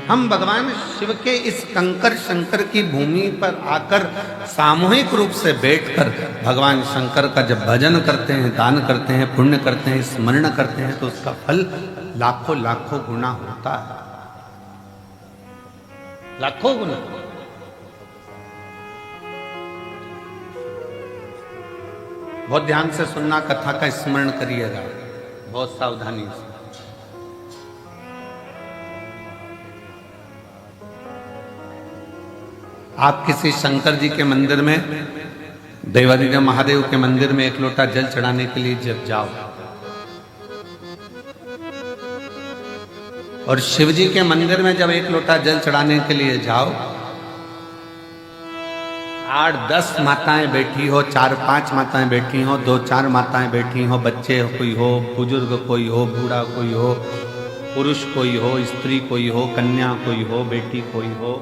हम भगवान शिव के इस कंकर शंकर की भूमि पर आकर सामूहिक रूप से बैठकर भगवान शंकर का जब भजन करते हैं, दान करते हैं, पुण्य करते हैं, स्मरण करते हैं, तो उसका फल लाखों लाखों गुना होता है, लाखों गुना। बहुत ध्यान से सुनना, कथा का स्मरण करिएगा बहुत सावधानी से। आप किसी शंकर जी के मंदिर में, देवादिदेव महादेव के मंदिर में एक लोटा जल चढ़ाने के लिए जब जाओ, और शिव जी के मंदिर में जब एक लोटा जल चढ़ाने के लिए जाओ, 8-10 माताएं बैठी हो, 4-5 माताएं बैठी हो, 2-4 माताएं बैठी हो, बच्चे कोई हो, बुजुर्ग कोई हो, बूढ़ा कोई हो, पुरुष कोई हो, स्त्री कोई हो, कन्या कोई हो, बेटी कोई हो,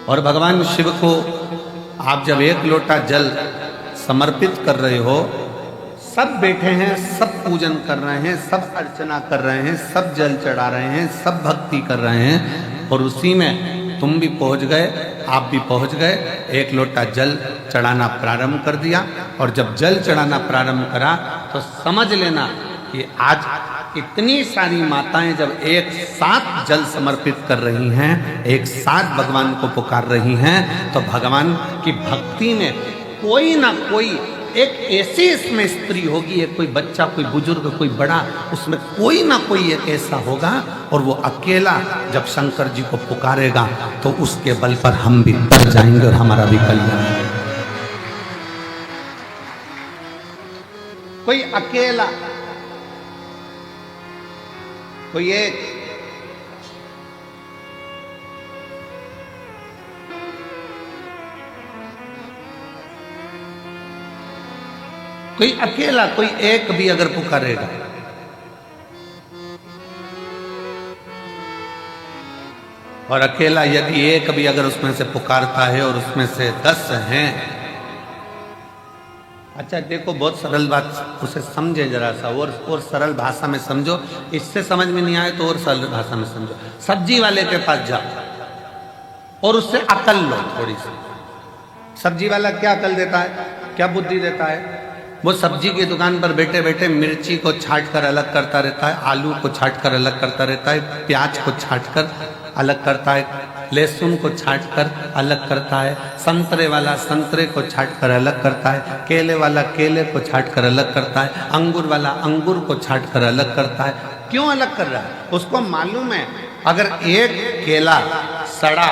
और भगवान शिव को आप जब एक लोटा जल समर्पित कर रहे हो, सब बैठे हैं, सब पूजन कर रहे हैं, सब अर्चना कर रहे हैं, सब जल चढ़ा रहे हैं, सब भक्ति कर रहे हैं, और उसी में तुम भी पहुंच गए, आप भी पहुंच गए, एक लोटा जल चढ़ाना प्रारंभ कर दिया। और जब जल चढ़ाना प्रारंभ करा तो समझ लेना कि आज इतनी सारी माताएं जब एक साथ जल समर्पित कर रही हैं, एक साथ भगवान को पुकार रही हैं, तो भगवान की भक्ति में कोई ना कोई एक ऐसी इसमें स्त्री होगी, एक कोई बच्चा, कोई बुजुर्ग, कोई बड़ा, उसमें कोई ना कोई एक ऐसा होगा, और वो अकेला जब शंकर जी को पुकारेगा तो उसके बल पर हम भी तर जाएंगे और हमारा भी कल्याण होगा। कोई अकेला, कोई एक, कोई अकेला, कोई एक भी अगर पुकारेगा, और अकेला यदि एक भी अगर उसमें से पुकारता है और उसमें से 10 हैं, अच्छा देखो बहुत सरल बात, उसे समझे जरा सा, और सरल भाषा में समझो, इससे समझ में नहीं आए तो और सरल भाषा में समझो। सब्जी वाले के पास जाओ और उससे अकल लो थोड़ी सी। सब्जी वाला क्या अकल देता है, क्या बुद्धि देता है? वो सब्जी की दुकान पर बैठे बैठे मिर्ची को छाट कर अलग करता रहता है, आलू को छाट कर अलग करता रहता है, प्याज को छाट कर अलग करता है, लहसुन को छाट कर अलग करता है, संतरे वाला संतरे को छाट कर अलग करता है, केले वाला केले को छाट कर अलग करता है, अंगूर वाला अंगूर को छाट कर अलग करता है। क्यों अलग कर रहा है? उसको मालूम है अगर एक केला सड़ा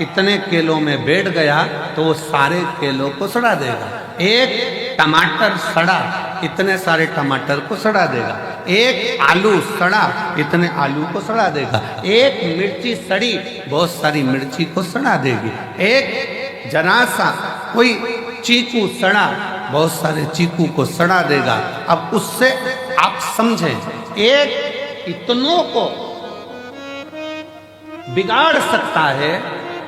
इतने केलों में बैठ गया तो वो सारे केलों को सड़ा देगा। एक टमाटर सड़ा इतने सारे टमाटर को सड़ा देगा। एक आलू सड़ा इतने आलू को सड़ा देगा। एक मिर्ची सड़ी बहुत सारी मिर्ची को सड़ा देगी। एक जरा सा कोई चीकू सड़ा बहुत सारे चीकू को सड़ा देगा। अब उससे आप समझें, एक इतनों को बिगाड़ सकता है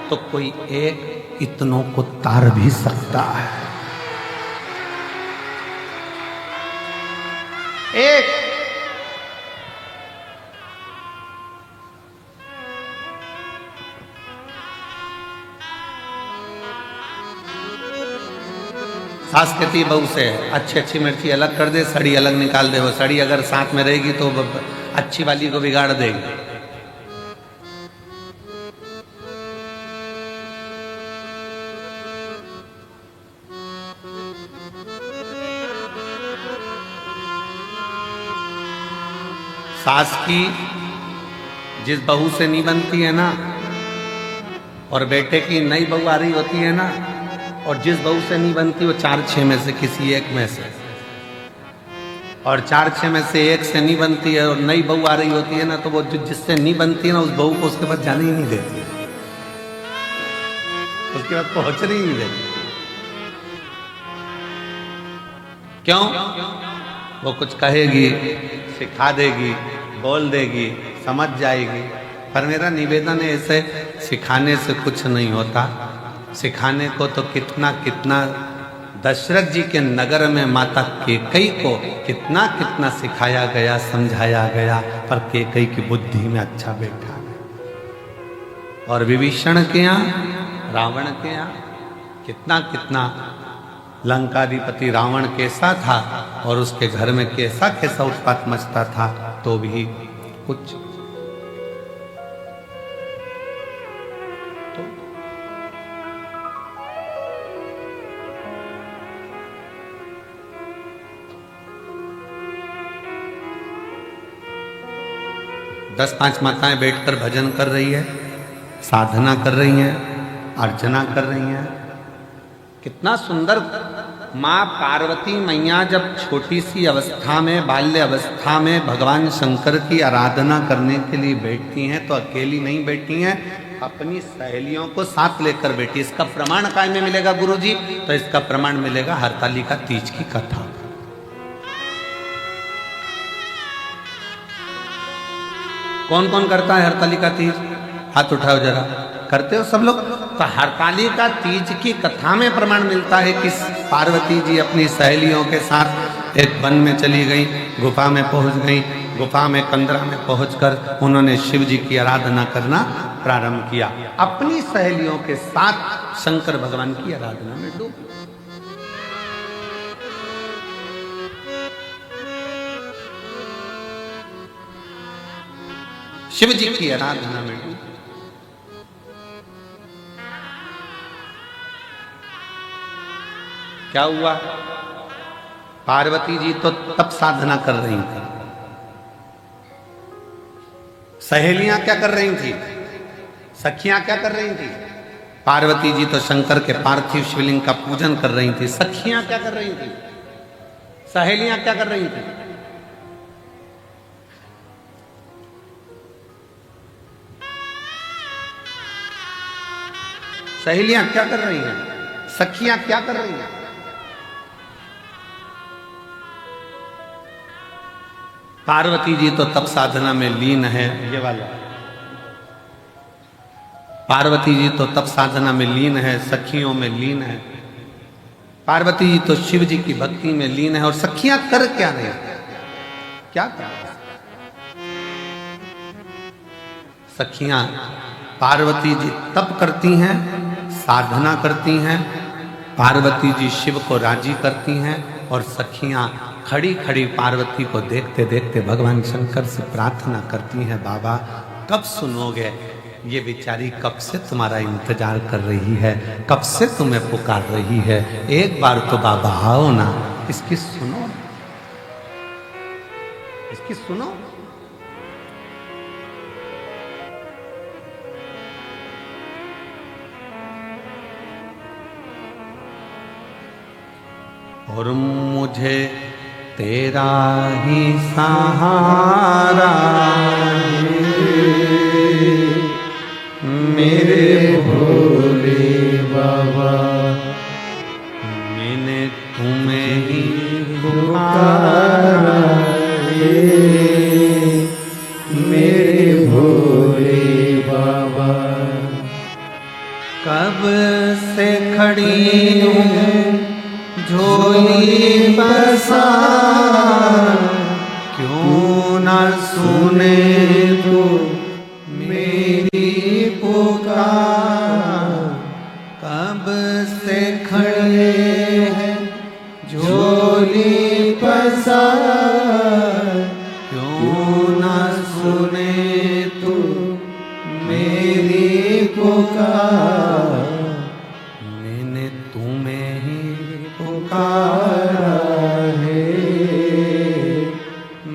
तो कोई एक इतनों को तार भी सकता है। एक सास कहती बहू से अच्छी अच्छी मिर्ची अलग कर दे, सड़ी अलग निकाल दे। वो सड़ी अगर साथ में रहेगी तो अच्छी वाली को बिगाड़ देगी। सास की जिस बहू से नहीं बनती है ना, और बेटे की नई बहू आ रही होती है ना, और जिस बहू से नहीं बनती वो 4-6 में से किसी एक में से, और 4-6 में से एक से नहीं बनती है और नई बहू आ रही होती है ना, तो वो जिससे नहीं बनती है ना उस बहू को उसके बाद जाने ही नहीं देती, उसके बाद पहुंचने ही नहीं देती। क्यों? वो कुछ कहेगी, सिखा देगी, बोल देगी, समझ जाएगी। पर मेरा निवेदन है, ऐसे सिखाने से कुछ नहीं होता। सिखाने को तो कितना कितना दशरथ जी के नगर में माता कैकई को कितना कितना सिखाया गया, समझाया गया, पर कैकई की बुद्धि में अच्छा बैठा गया। और विभीषण के यहाँ, रावण के यहाँ कितना कितना लंकाधिपति रावण कैसा था और उसके घर में कैसा कैसा उत्पात मचता था, तो भी कुछ दस पांच माताएं बैठकर भजन कर रही है, साधना कर रही हैं, अर्चना कर रही हैं। कितना सुंदर। माँ पार्वती मैया जब छोटी सी अवस्था में, बाल्य अवस्था में भगवान शंकर की आराधना करने के लिए बैठती हैं तो अकेली नहीं बैठी हैं, अपनी सहेलियों को साथ लेकर बैठी। इसका प्रमाण काय में मिलेगा गुरुजी? तो इसका प्रमाण मिलेगा हरतालिका तीज की कथा। कौन कौन करता है हरतालिका तीज? हाथ उठाओ जरा। करते हो सब लोग? तो हरतालिका तीज की कथा में प्रमाण मिलता है कि पार्वती जी अपनी सहेलियों के साथ एक वन में चली गई, गुफा में पहुंच गई। गुफा में कंदरा में पहुंचकर उन्होंने शिव जी की आराधना करना प्रारंभ किया। अपनी सहेलियों के साथ शंकर भगवान की आराधना में डूब। शिव जी की आराधना में डूब। क्या हुआ? पार्वती जी तो तब साधना कर रही थी, सहेलियां क्या कर रही थी? सखियां क्या कर रही थी? पार्वती जी तो शंकर के पार्थिव शिवलिंग का पूजन कर रही थी। सखियां क्या कर रही थी? सहेलियां क्या कर रही थी? सहेलियां क्या कर रही हैं? सखियां क्या कर रही हैं? पार्वती जी तो तप साधना में लीन है। ये वाला पार्वती जी तो तप साधना में लीन है, सखियों में लीन है। पार्वती जी तो शिव जी की भक्ति में लीन है। और सखियां कर क्या रही? क्या कर रही? सखियां, पार्वती जी तप करती हैं, साधना करती हैं, पार्वती जी शिव को राजी करती हैं। और सखियां खड़ी खड़ी पार्वती को देखते देखते भगवान शंकर से प्रार्थना करती हैं, बाबा कब सुनोगे? ये बेचारी कब से तुम्हारा इंतजार कर रही है, कब से तुम्हें पुकार रही है। एक बार तो बाबा आओ ना, इसकी सुनो, इसकी सुनो। और मुझे तेरा ही सहारा मेरे भोले बाबा, मैंने तुम्हें ही पुकारा मेरे भोले बाबा। कब से खड़ी हूँ झोली पसार, क्यों न सुने तू मेरी पुकार। कब से खड़े हैं झोली पसार, क्यों न सुने तू मेरी पुकार। मैंने तुम्हें ही पुकारा है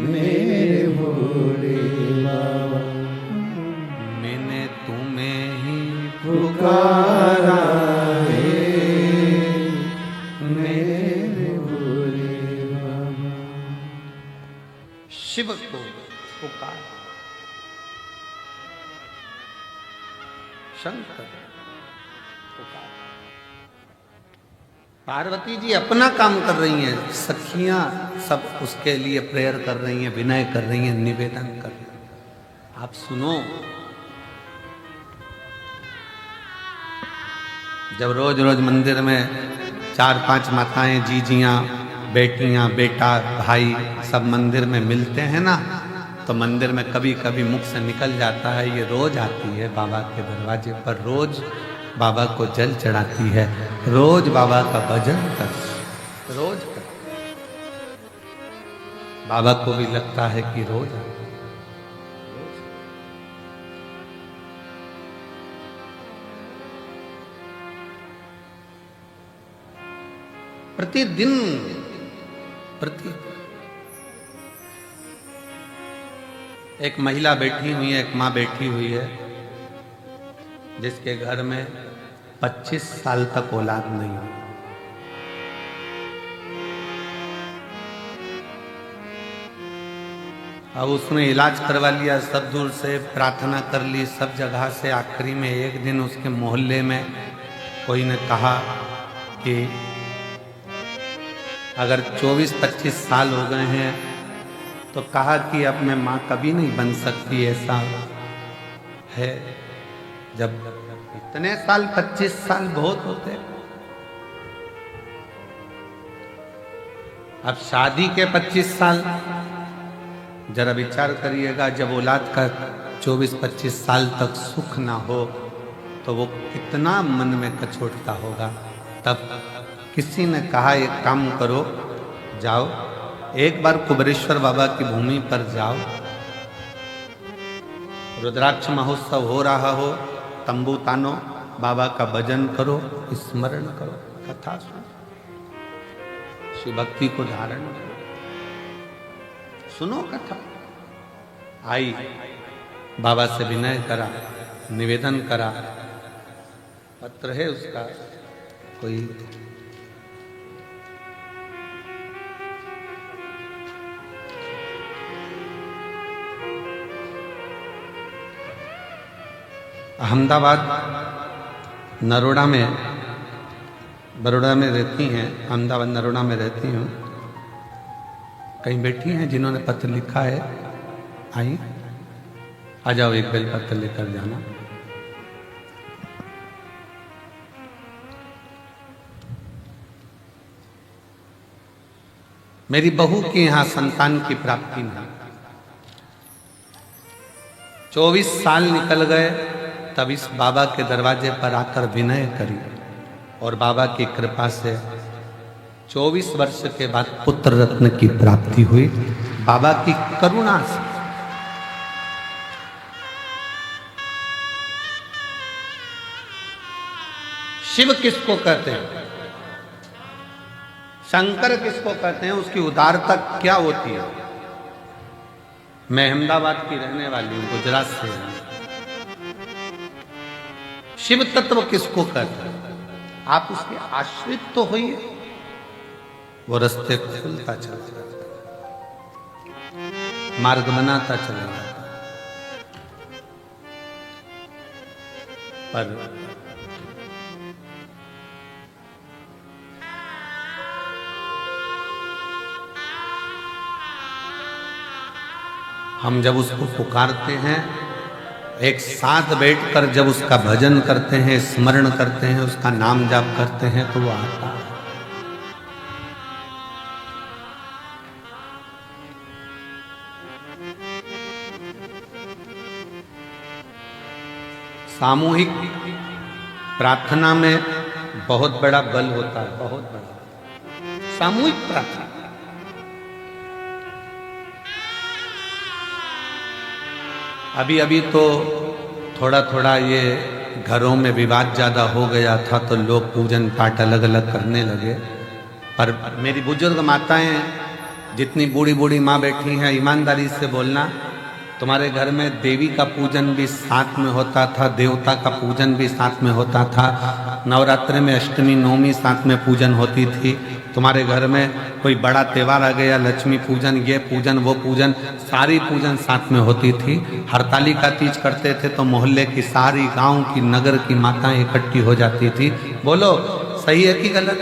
मेरे भोले बाबा, मैंने तुम्हें ही पुकारा है मेरे भोले बाबा। शिव को पुकार, शंकर पुकार। पार्वती जी अपना काम कर रही हैं, सखियां सब उसके लिए प्रेयर कर रही हैं, विनय कर रही हैं, निवेदन कर रही हैं। आप सुनो, जब रोज रोज मंदिर में 4-5 माताएं, जीजियाँ, बेटियाँ, बेटा, भाई सब मंदिर में मिलते हैं ना, तो मंदिर में कभी कभी मुख से निकल जाता है, ये रोज आती है बाबा के दरवाजे पर, रोज बाबा को जल चढ़ाती है, रोज बाबा का भजन कर, रोज कर। बाबा को भी लगता है कि रोज आती है। प्रतिदिन एक महिला बैठी हुई है, एक माँ बैठी हुई है, जिसके घर में 25 साल तक औलाद नहीं हुई। अब उसने इलाज करवा लिया, सब दूर से प्रार्थना कर ली, सब जगह से। आखिरी में एक दिन उसके मोहल्ले में कोई ने कहा कि अगर 24-25 साल हो गए हैं तो कहा कि अब मैं माँ कभी नहीं बन सकती, ऐसा है। जब इतने साल, 25 साल बहुत होते। अब शादी के 25 साल, जरा विचार करिएगा, जब औलाद का 24-25 साल तक सुख ना हो तो वो कितना मन में कचोटता होगा। तब किसी ने कहा एक काम करो, जाओ एक बार कुबेरेश्वर बाबा की भूमि पर जाओ, रुद्राक्ष महोत्सव हो रहा हो, तंबू तानो, बाबा का भजन करो, स्मरण करो, कथा सुनो, शिव भक्ति को धारण करो, सुनो कथा। आई, बाबा से विनय करा, निवेदन करा, पत्र है उसका, कोई अहमदाबाद नरोड़ा में, बड़ौदा में रहती हैं, अहमदाबाद नरोड़ा में रहती हूँ। कहीं बैठी हैं जिन्होंने पत्र लिखा है, आई आ जाओ, एक बेल पत्र लेकर जाना। मेरी बहू के यहाँ संतान की प्राप्ति नहीं, 24 साल निकल गए, तब इस बाबा के दरवाजे पर आकर विनय करी और बाबा की कृपा से 24 वर्ष के बाद पुत्र रत्न की प्राप्ति हुई, बाबा की करुणा से। शिव किसको कहते हैं, शंकर किसको कहते हैं, उसकी उदारता क्या होती है। मैं अहमदाबाद की रहने वाली हूं, गुजरात से। शिव तत्व किसको कहते हैं, आप उसके आश्रित तो होइए, वो रास्ते खुलता चला जाता, मार्ग बनाता चला जाता। पर हम जब उसको पुकारते हैं, एक साथ बैठकर जब उसका भजन करते हैं, स्मरण करते हैं, उसका नाम जाप करते हैं, तो वो आता है। सामूहिक प्रार्थना में बहुत बड़ा बल होता है, बहुत बड़ा। सामूहिक प्रार्थना, अभी अभी तो थोड़ा थोड़ा ये घरों में विवाद ज़्यादा हो गया था, तो लोग पूजन पाठ अलग अलग करने लगे। पर मेरी बुजुर्ग माताएं, जितनी बूढ़ी बूढ़ी माँ बैठी हैं, ईमानदारी से बोलना, तुम्हारे घर में देवी का पूजन भी साथ में होता था, देवता का पूजन भी साथ में होता था, नवरात्रि में अष्टमी नवमी साथ में पूजन होती थी। तुम्हारे घर में कोई बड़ा त्यौहार आ गया, लक्ष्मी पूजन, ये पूजन, वो पूजन, सारी पूजन साथ में होती थी। हरतालिका तीज करते थे तो मोहल्ले की सारी, गांव की, नगर की माताएं इकट्ठी हो जाती थी। बोलो सही है कि गलत?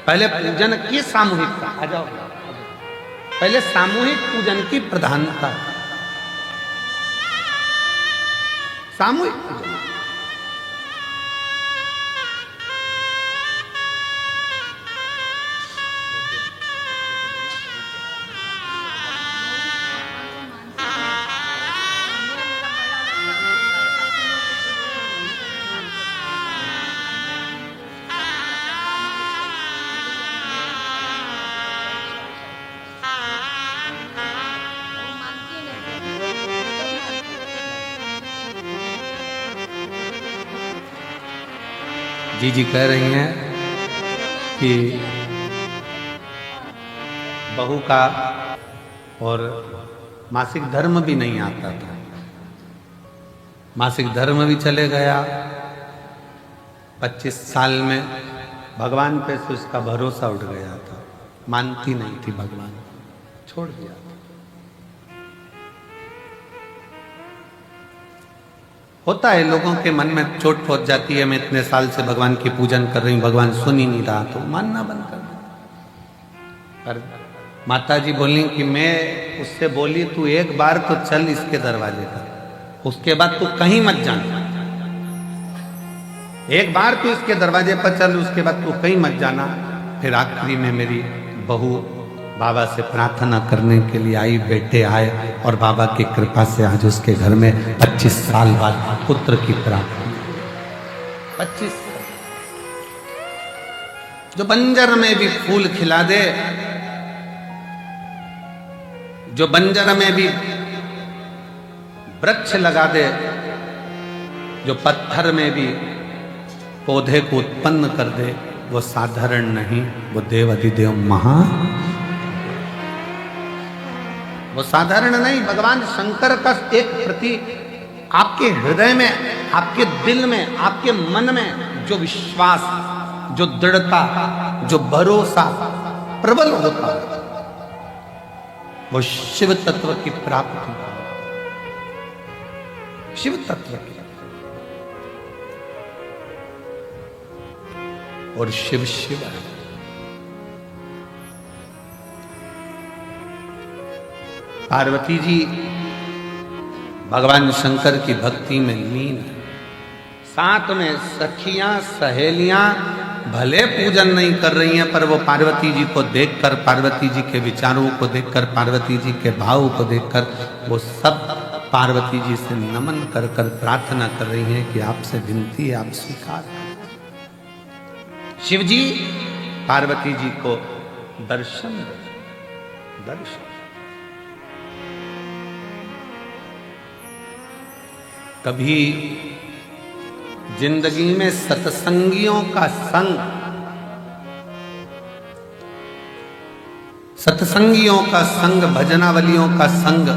पहले पूजन की सामूहिकता, आ जाओ, पहले सामूहिक पूजन की प्रधानता, सामूहिक पूजन। जी कह रही हैं कि बहू का और मासिक धर्म भी नहीं आता था, मासिक धर्म भी चले गया। 25 साल में भगवान पे से उसका भरोसा उठ गया था, मानती नहीं थी भगवान, छोड़ दिया। होता है लोगों के मन में चोट पहुंच जाती है, मैं इतने साल से भगवान की पूजन कर रही हूं, भगवान सुन ही नहीं रहा, तो मानना बंद कर दो। पर माता जी बोली कि मैं उससे बोली तू एक बार तो चल इसके दरवाजे पर, उसके बाद तू कहीं मत जाना, एक बार तू इसके दरवाजे पर चल, उसके बाद तू कहीं मत जाना। फिर आखिरी में मेरी बहू बाबा से प्रार्थना करने के लिए आई, बेटे आए और बाबा की कृपा से आज उसके घर में 25 साल बाद पुत्र की प्राप्ति। 25 जो बंजर में भी फूल खिला दे, जो बंजर में भी वृक्ष लगा दे, जो पत्थर में भी पौधे को उत्पन्न कर दे, वो साधारण नहीं, वो देव अधिदेव महा, वो साधारण नहीं। भगवान शंकर का एक प्रति आपके हृदय में, आपके दिल में, आपके मन में जो विश्वास, जो दृढ़ता, जो भरोसा प्रबल होता है, वो शिव तत्व की प्राप्ति, शिव तत्व की। और शिव शिव है। पार्वती जी भगवान शंकर की भक्ति में लीन है, साथ में सखियां सहेलियां भले पूजन नहीं कर रही हैं, पर वो पार्वती जी को देखकर, पार्वती जी के विचारों को देखकर, पार्वती जी के भाव को देखकर वो सब पार्वती जी से नमन कर कर प्रार्थना कर रही हैं कि आपसे विनती है, आप स्वीकार करें। शिव जी पार्वती जी को दर्शन दर्शन। कभी जिंदगी में सत्संगियों का संग, सत्संगियों का संग, भजनावलियों का संग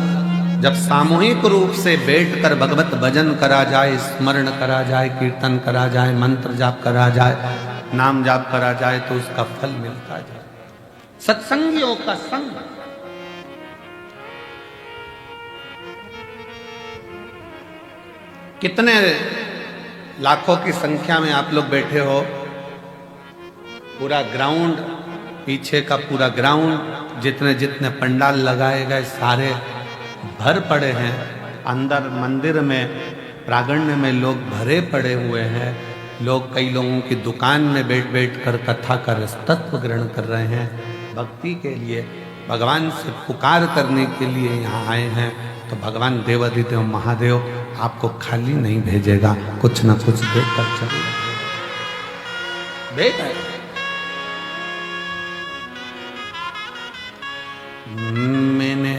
जब सामूहिक रूप से बैठकर भगवत भजन करा जाए, स्मरण करा जाए, कीर्तन करा जाए, मंत्र जाप करा जाए, नाम जाप करा जाए, तो उसका फल मिलता जाए। सत्संगियों का संग। कितने लाखों की संख्या में आप लोग बैठे हो, पूरा ग्राउंड, पीछे का पूरा ग्राउंड, जितने जितने पंडाल लगाए गए सारे भर पड़े हैं। अंदर मंदिर में, प्रांगण में लोग भरे पड़े हुए हैं। लोग, कई लोगों की दुकान में बैठ बैठ कर कथा का रसतत्व ग्रहण कर रहे हैं, भक्ति के लिए, भगवान से पुकार करने के लिए यहाँ आए हैं। तो भगवान देवाधिदेव महादेव आपको खाली नहीं भेजेगा, कुछ ना कुछ देकर चलेगा। देख मैंने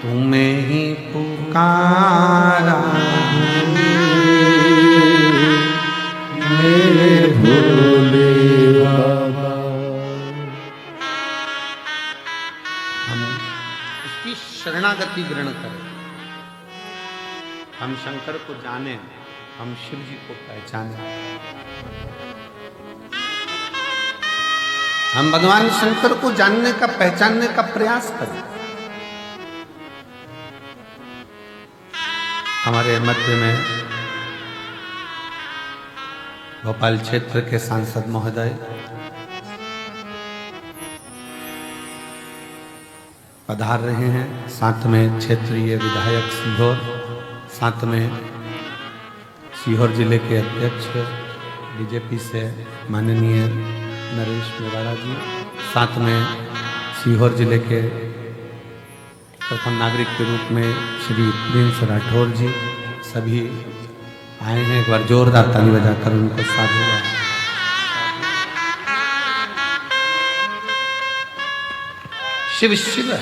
तुम्हें ही पुकारा, मेरे भोले बाबा। हम उसकी शरणागति ग्रहण करें, हम शंकर को जाने, हम शिव जी को पहचाने, हम भगवान शंकर को जानने का, पहचानने का प्रयास करें। हमारे मध्य में भोपाल क्षेत्र के सांसद महोदय पधार रहे हैं, साथ में क्षेत्रीय विधायक सीहोर, साथ में सीहोर जिले के अध्यक्ष बीजेपी से माननीय नरेश मेवाड़ा जी, साथ में सीहोर जिले के प्रथम नागरिक के रूप में श्री प्रिंस राठौर जी, सभी आए हैं। एक बार जोरदार ताली बजाकर उनको साधुवाद। शिव शिव,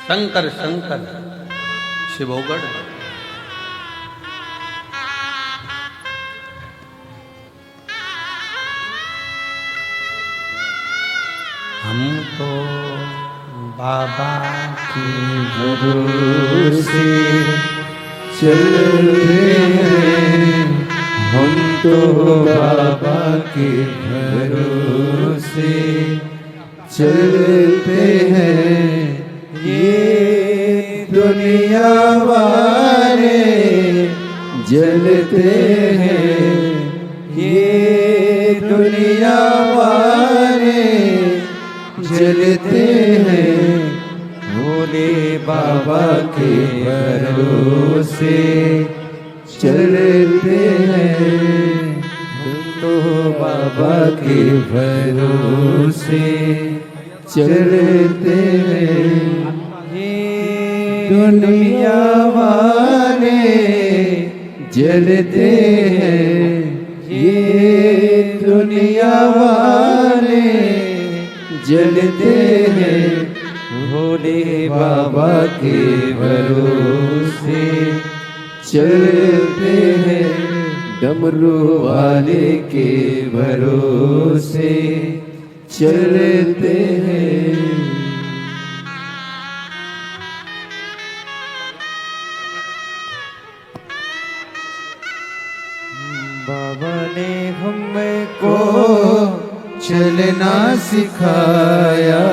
शंकर शंकर, शिवोगढ़। हमको बाबा की भरोसे चलते हैं, हम तो बाबा के भरोसे चलते हैं। ये दुनिया वाले जलते हैं, ये दुनिया वाले जलते हैं, भोले बाबा के भरोसे चलते हैं, हम तो बाबा के भरोसे चलते हैं। ये दुनिया वाले जलते हैं, ये दुनिया वाले जलते हैं, भोले बाबा के भरोसे चलते हैं, डमरू वाले के भरोसे चलते हैं। बाबा ने हमको चलना सिखाया,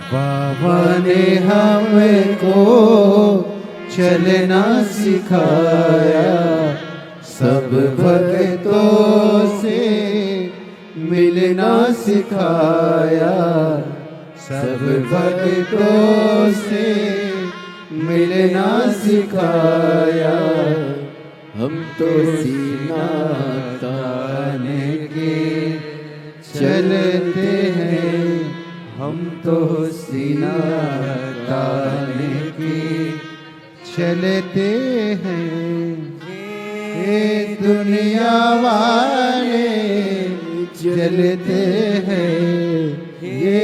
बाबा ने हमको चलना सिखाया, सब भक्तों से मिलना सिखाया, सब भक्तों से मिलना सिखाया, हम तो सीना तान के चलते हैं, हम तो सीना तान के चलते हैं। ये दुनिया वाले जलते हैं, ये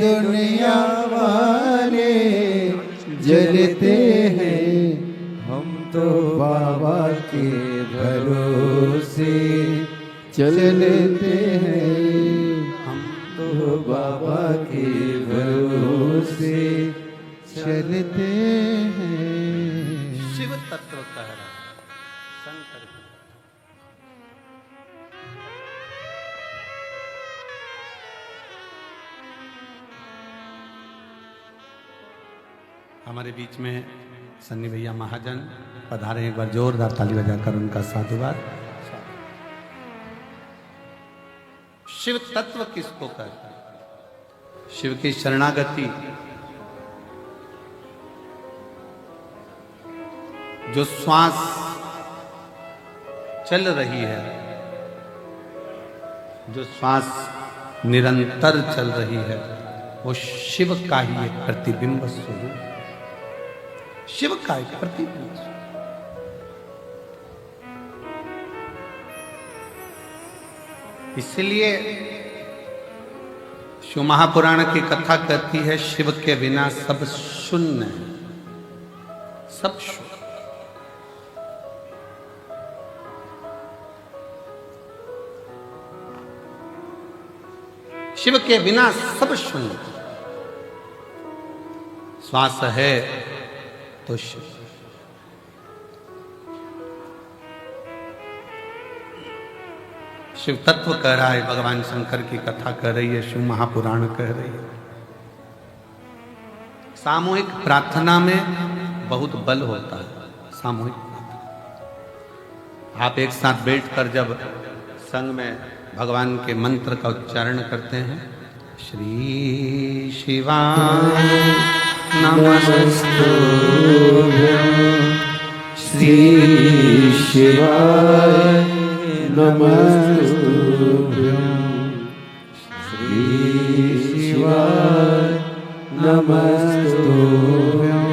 दुनिया वाले जलते हैं, हम तो बाबा के भरोसे चलते हैं, हम तो बाबा के भरोसे चलते हैं। शिव तत्व कह रहा है शंकर। हमारे बीच में सन्नी भैया महाजन पधारे, एक बार जोरदार ताली बजाकर उनका साधुवाद। शिव तत्व किसको कहते हैं? शिव की शरणागति, जो श्वास चल रही है, जो श्वास निरंतर चल रही है, वो शिव का ही एक प्रतिबिंब स्वरूप, शिव का एक प्रतिबिंब। इसलिए शिव महापुराण की कथा कहती है, शिव के बिना सब शून्य है, सब शून्य। शिव के बिना सब शून्य। श्वास है तो शिव। शिव तत्व कह रहा है, भगवान शंकर की कथा कह रही है, शिव महापुराण कह रही है। सामूहिक प्रार्थना में बहुत बल होता है। सामूहिक प्रार्थना, आप एक साथ बैठकर जब संग में भगवान के मंत्र का उच्चारण करते हैं, श्री शिवाय नमस्तुभ्यं, श्री शिवाय नमस्तुभ्यं, श्री शिवाय नमस्तुभ्यं,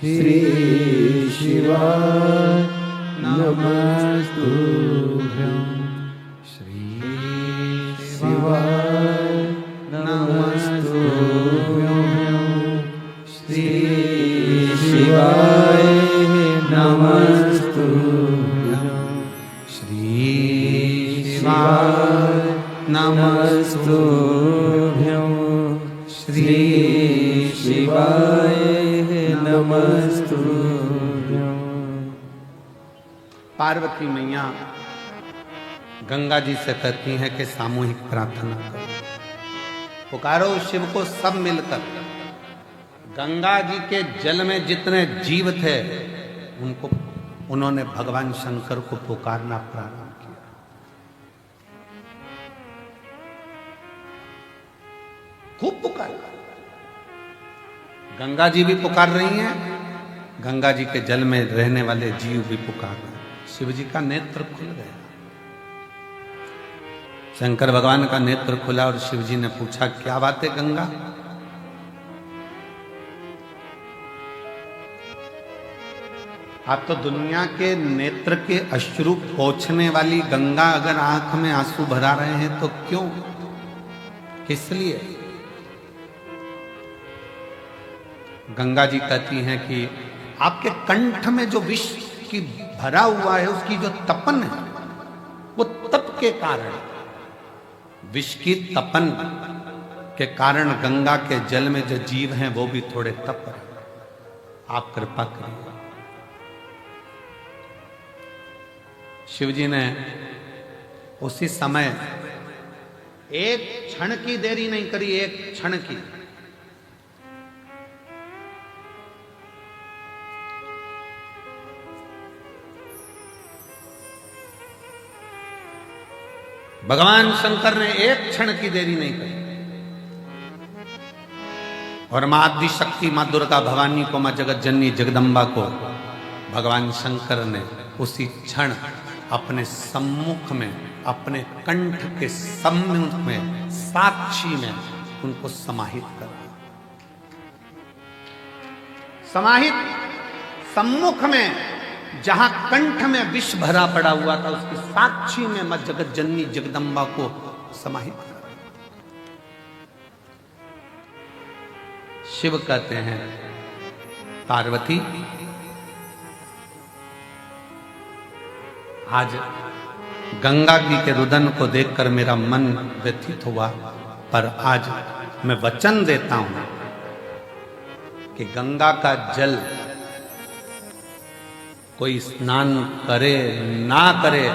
श्री शिवाय नमस्तुभ्यं, श्री शिवाय नमस्तुभ्यं, श्री शिवाय नमस्तुभ्यं, श्री शिवाय नमस्तुभ्यं, नमस्तुभ्यं। पार्वती मैया गंगा जी से कहती हैं कि सामूहिक प्रार्थना करो, पुकारो शिव को सब मिलकर। गंगा जी के जल में जितने जीव थे उन्होंने भगवान शंकर को पुकारना प्रारंभ किया। खूब पुकारा। गंगा जी भी पुकार रही हैं, गंगा जी के जल में रहने वाले जीव भी पुकार रहे हैं। शिव जी का नेत्र खुल गया, शंकर भगवान का नेत्र खुला और शिव जी ने पूछा, क्या बात है गंगा? आप तो दुनिया के नेत्र के अश्रु पोंछने वाली गंगा अगर आंख में आंसू भरा रहे हैं तो क्यों, किस लिए? गंगा जी कहती हैं कि आपके कंठ में जो विष की भरा हुआ है उसकी जो तपन है वो तप के कारण, विष की तपन के कारण गंगा के जल में जो जीव हैं वो भी थोड़े तप रहे। आप कृपा करिए। शिव जी ने उसी समय एक क्षण की देरी नहीं करी, एक क्षण की। भगवान शंकर ने एक क्षण की देरी नहीं करी और मां आदि शक्ति, मां दुर्गा भवानी को, मां जगत जननी जगदम्बा को भगवान शंकर ने उसी क्षण अपने सम्मुख में, अपने कंठ के सम्मुख में, साक्षी में उनको समाहित कर दिया। समाहित सम्मुख में, जहां कंठ में विष भरा पड़ा हुआ था उसकी साक्षी में मां जगत जननी जगदम्बा को समाहित कर दिया। शिव कहते हैं, पार्वती आज गंगा जी के रुदन को देखकर मेरा मन व्यथित हुआ, पर आज मैं वचन देता हूं कि गंगा का जल कोई स्नान करे ना करे,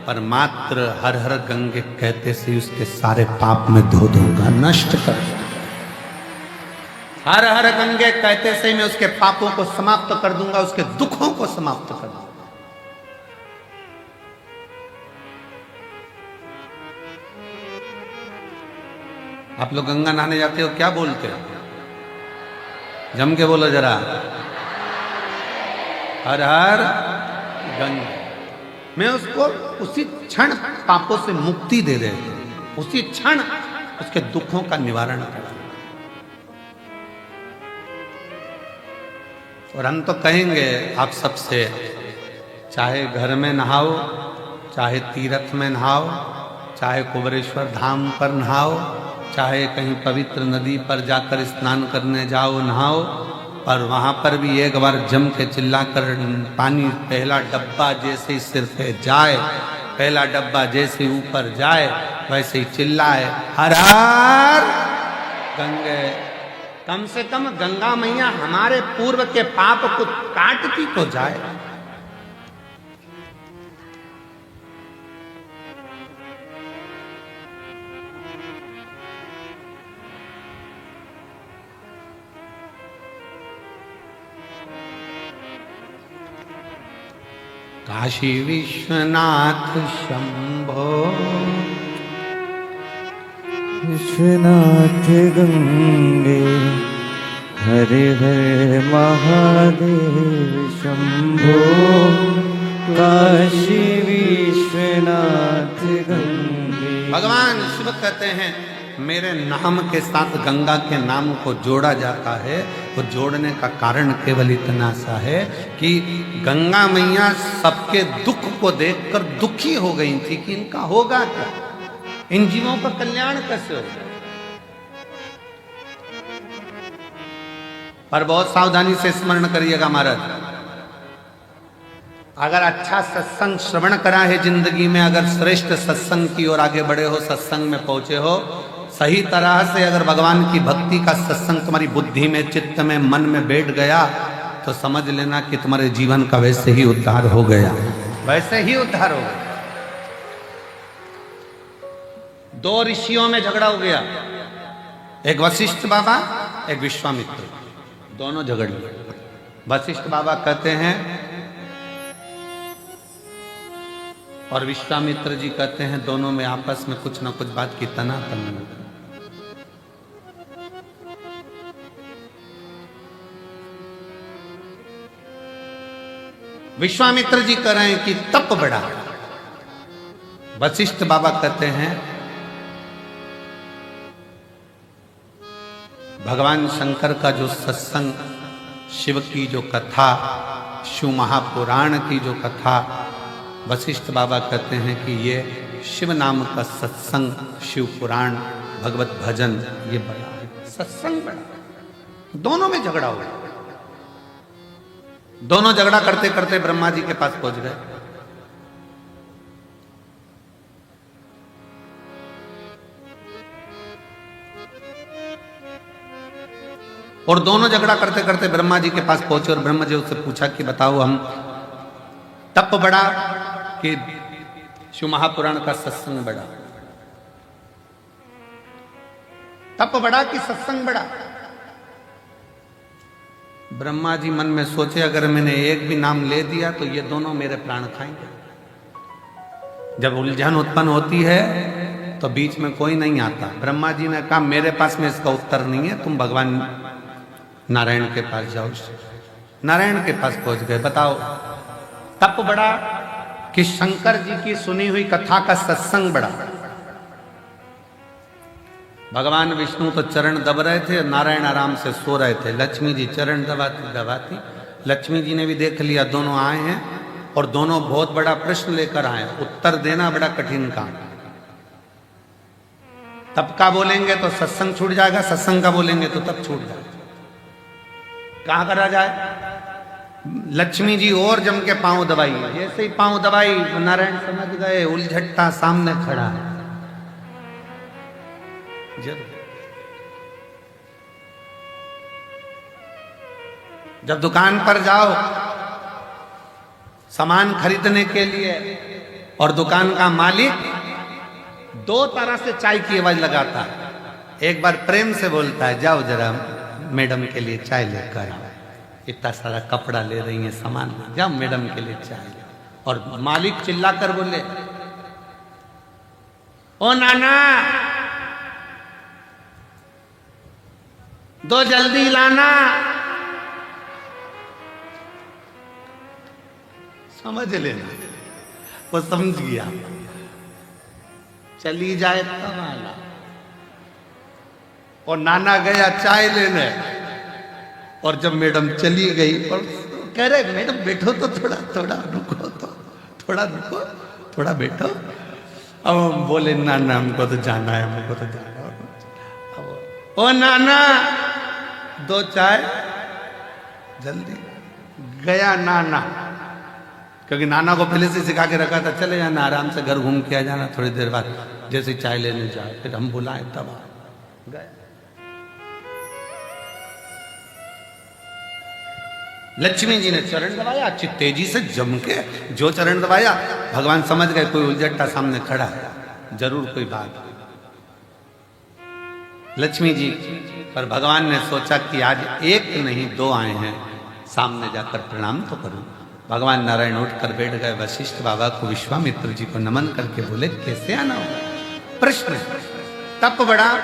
पर मात्र हर हर गंगे कहते से उसके सारे पाप में धो दूंगा, नष्ट कर दूंगा। हर हर गंगे कहते से मैं उसके पापों को समाप्त कर दूंगा, उसके दुखों को समाप्त कर दूंगा। आप लोग गंगा नहाने जाते हो, क्या बोलते हो? जम के बोलो जरा, हर हर गंगा। मैं उसको उसी क्षण पापों से मुक्ति दे रहे थे, उसी क्षण उसके दुखों का निवारण कर। और हम तो कहेंगे आप सबसे, चाहे घर में नहाओ, चाहे तीर्थ में नहाओ, चाहे कुबरेश्वर धाम पर नहाओ, चाहे कहीं पवित्र नदी पर जाकर स्नान करने जाओ, नहाओ, और वहां पर भी एक बार जम के चिल्लाकर पानी पहला डब्बा जैसे ही सिर पे जाए, पहला डब्बा जैसे ऊपर जाए वैसे ही चिल्लाए, हर हर गंगे। कम से कम गंगा मैया हमारे पूर्व के पाप को काटती तो जाए। काशी विश्वनाथ शंभो, विश्वनाथ गंगे, हरे हरे महादेव शंभो। काशी विश्वनाथ गंगे। भगवान शिव कहते हैं, मेरे नाम के साथ गंगा के नाम को जोड़ा जाता है। वो जोड़ने का कारण केवल इतना सा है कि गंगा मैया सबके दुख को देखकर दुखी हो गई थी कि इनका होगा क्या, इन जीवों का कल्याण कैसे होगा। पर बहुत सावधानी से स्मरण करिएगा महाराज, अगर अच्छा सत्संग श्रवण करा है जिंदगी में, अगर श्रेष्ठ सत्संग की ओर आगे बढ़े हो, सत्संग में पहुंचे हो, सही तरह से अगर भगवान की भक्ति का सत्संग तुम्हारी बुद्धि में, चित्त में, मन में बैठ गया, तो समझ लेना कि तुम्हारे जीवन का वैसे ही उद्धार हो गया, वैसे ही उद्धार हो गया। दो ऋषियों में झगड़ा हो गया, एक वशिष्ठ बाबा एक विश्वामित्र, दोनों झगड़ लिए। वशिष्ठ बाबा कहते हैं और विश्वामित्र जी कहते हैं, दोनों में आपस में कुछ ना कुछ बात की तनातनी। विश्वामित्र जी कह रहे हैं कि तप बढ़ा, वशिष्ठ बाबा कहते हैं भगवान शंकर का जो सत्संग, शिव की जो कथा, शिव महापुराण की जो कथा, वशिष्ठ बाबा कहते हैं कि ये शिव नाम का सत्संग, शिव पुराण, भगवत भजन, ये बड़ा है, सत्संग बड़ा। दोनों में झगड़ा हो गया। दोनों झगड़ा करते करते ब्रह्मा जी के पास पहुंच गए। और दोनों झगड़ा करते करते ब्रह्मा जी के पास पहुंचे और ब्रह्मा जी उससे पूछा कि बताओ, हम तप बढ़ा कि शिव महापुराण का सत्संग बढ़ा? तप बढ़ा कि सत्संग बढ़ा? ब्रह्मा जी मन में सोचे, अगर मैंने एक भी नाम ले दिया तो ये दोनों मेरे प्राण खाएंगे। जब उलझन उत्पन्न होती है तो बीच में कोई नहीं आता। ब्रह्मा जी ने कहा, मेरे पास में इसका उत्तर नहीं है, तुम भगवान नारायण के पास जाओ। नारायण के पास पहुंच गए। बताओ, तप बढ़ा कि शंकर जी की सुनी हुई कथा का सत्संग बढ़ा? भगवान विष्णु तो चरण दब रहे थे, नारायण आराम से सो रहे थे। लक्ष्मी जी चरण दबाती दबाती, लक्ष्मी जी ने भी देख लिया दोनों आए हैं और दोनों बहुत बड़ा प्रश्न लेकर आए, उत्तर देना बड़ा कठिन काम। तप का बोलेंगे तो सत्संग छूट जाएगा, सत्संग का बोलेंगे तो तप छूट जाएगा। कहां करा जाए? लक्ष्मी जी और जम के पांव दबाई, जैसे ही पांव दबाई नारायण समझ गए उलझट्टा सामने खड़ा है। जब दुकान पर जाओ सामान खरीदने के लिए और दुकान का मालिक दो तरह से चाय की आवाज लगाता है। एक बार प्रेम से बोलता है, जाओ जरा मैडम के लिए चाय लेकर आओ, इतना सारा कपड़ा ले रही है सामान, जाओ मैडम के लिए चाय। और मालिक चिल्लाकर बोले, ओ नाना दो जल्दी लाना। समझ लेना, वो समझ गया, चली जाए तब आला। और नाना गया चाय लेने, और जब मैडम चली गई और कह रहे मैडम बैठो तो थोड़ा थोड़ा रुको, तो थोड़ा रुको, थोड़ा बैठो। अब हम बोले नाना हमको तो जाना है, हमको तो जाना है। ओ नाना दो चाय जल्दी। गया नाना, क्योंकि नाना को पहले से सिखा के रखा था, चले जाना आराम से घर घूम के आ जाना, थोड़ी देर बाद जैसे चाय लेने जाए, फिर हम बुलाए तब गए। लक्ष्मी जी ने चरण दबाया, अच्छी तेजी से जम के जो चरण दबाया, भगवान समझ गए कोई उलझट्टा सामने खड़ा है, जरूर कोई बात। लक्ष्मी जी पर भगवान ने सोचा कि आज एक नहीं दो आए हैं, सामने जाकर प्रणाम तो करूं। भगवान नारायण उठकर बैठ गए। वशिष्ठ बाबा को, विश्वामित्र जी को नमन करके बोले, कैसे आना होगा? प्रश्न तप बढ़ा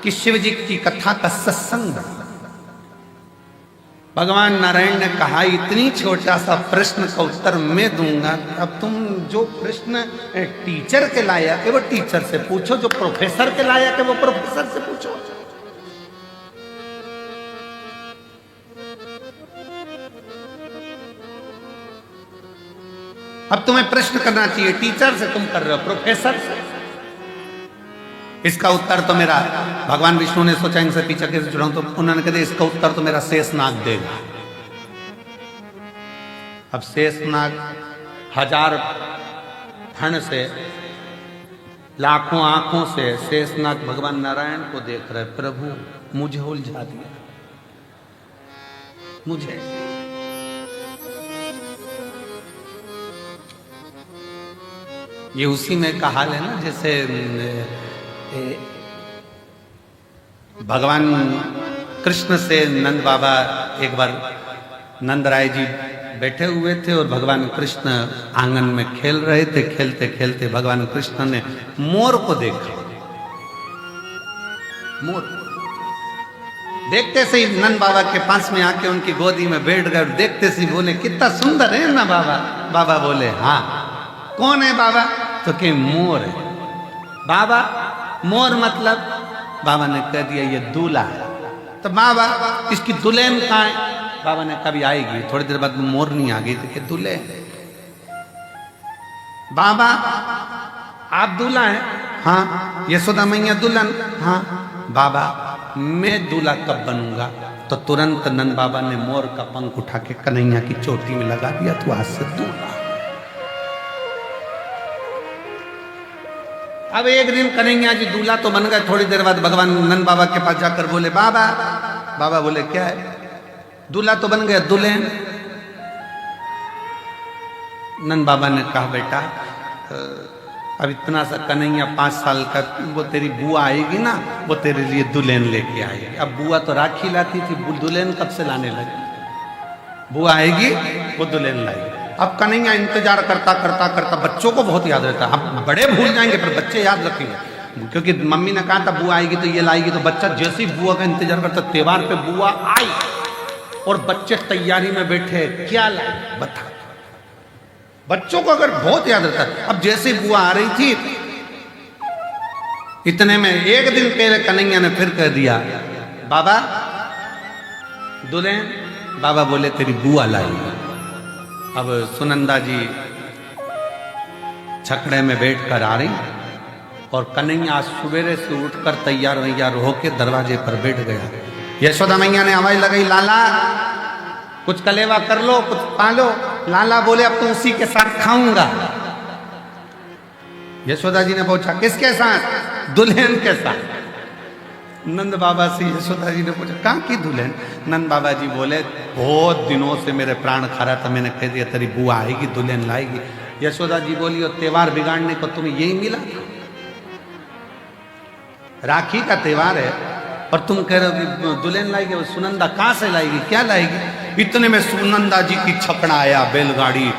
कि शिव जी की कथा का सत्संग बढ़ा? भगवान नारायण ने कहा, इतनी छोटा सा प्रश्न का उत्तर मैं दूंगा, अब तुम जो प्रश्न टीचर के लायक है वो टीचर से पूछो, जो प्रोफेसर के लायक है वो प्रोफेसर से पूछो। अब तुम्हें प्रश्न करना चाहिए टीचर से, तुम कर रहे हो प्रोफेसर से। इसका उत्तर तो मेरा, भगवान विष्णु ने सोचा इनसे पीछे कैसे जुड़ाऊं, तो उन्होंने कहा इसका उत्तर तो मेरा शेषनाग देगा। अब शेषनाग हजार फण से, लाखों आंखों से शेषनाग भगवान नारायण को देख रहे, प्रभु मुझे उलझा दिया, मुझे ये उसी में का हाल है ना, जैसे भगवान कृष्ण से नंद बाबा एक बार नंद राय जी बैठे हुए थे और भगवान कृष्ण आंगन में खेल रहे थे। खेलते खेलते भगवान कृष्ण ने मोर को देखा। मोर देखते से ही नंद बाबा के पास में आके उनकी गोदी में बैठ गए। देखते से ही बोले कितना सुंदर है ना बाबा। बाबा बोले हाँ। कौन है बाबा? तो के मोर है। बाबा मोर मतलब? बाबा ने कह दिया ये दूल्हा है। तो बाबा इसकी दुल्हन कहाँ है? बाबा ने कभी आएगी। थोड़ी देर बाद मोर नहीं आ गई तो दूल्हे। बाबा आप दूल्हा हैं? हाँ। यशोदा मैया दुल्हन? हाँ। बाबा मैं दूल्हा कब बनूंगा? तो तुरंत नंद बाबा ने मोर का पंख उठा के कन्हैया की चोटी में लगा दिया। तो आज से दूल्हा। अब एक दिन कन्हैया जी दूल्हा तो बन गए। थोड़ी देर बाद भगवान नंद बाबा के पास जाकर बोले बाबा। बाबा बोले क्या है? दूल्हा तो बन गया, दुल्हन? नंद बाबा ने कहा बेटा अब इतना सा कन्हैया 5 साल का, वो तेरी बुआ आएगी ना, वो तेरे लिए दुल्हन लेके आएगी। अब बुआ तो राखी लाती थी, दुल्हन कब से लाने लगी? बुआ आएगी वो दुल्हन लाएगी। अब कन्हैया इंतजार करता करता करता, बच्चों को बहुत याद रहता है। अब बड़े भूल जाएंगे पर बच्चे याद रखेंगे, क्योंकि मम्मी ने कहा था बुआ आएगी तो ये लाएगी। तो बच्चा जैसे ही बुआ का इंतजार करता, त्योहार पे बुआ आई और बच्चे तैयारी में बैठे, क्या लाए बता। बच्चों को अगर बहुत याद रहता है। अब जैसे बुआ आ रही थी, इतने में एक दिन पहले कन्हैया ने फिर कह दिया बाबा दुल्हन। बाबा बोले तेरी बुआ लाई। अब सुनंदा जी छकड़े में बैठकर आ रही और कन्हैया सवेरे से उठकर तैयार वैयार होके दरवाजे पर बैठ गया। यशोदा मैया ने आवाज लगाई लाला कुछ कलेवा कर लो, कुछ पालो। लाला बोले अब तो उसी के साथ खाऊंगा। यशोदा जी ने पूछा किसके साथ? दुल्हन के साथ। नंद बाबा से यशोदा जी ने पूछा कहाँ की दुल्हन? नंद बाबा जी बोले बहुत दिनों से मेरे प्राण खा रहा था, मैंने कह दिया तेरी बुआ आएगी दुल्हन लाएगी। यशोदा जी बोली और त्योहार बिगाड़ने को तुम्हें यही मिला? राखी का त्योहार है और तुम कह रहे हो कि दुल्हन लाएगी। वो सुनंदा कहाँ से लाएगी, क्या लाएगी? इतने में सुनंदा जी की छकड़ा आया बैलगाड़ी,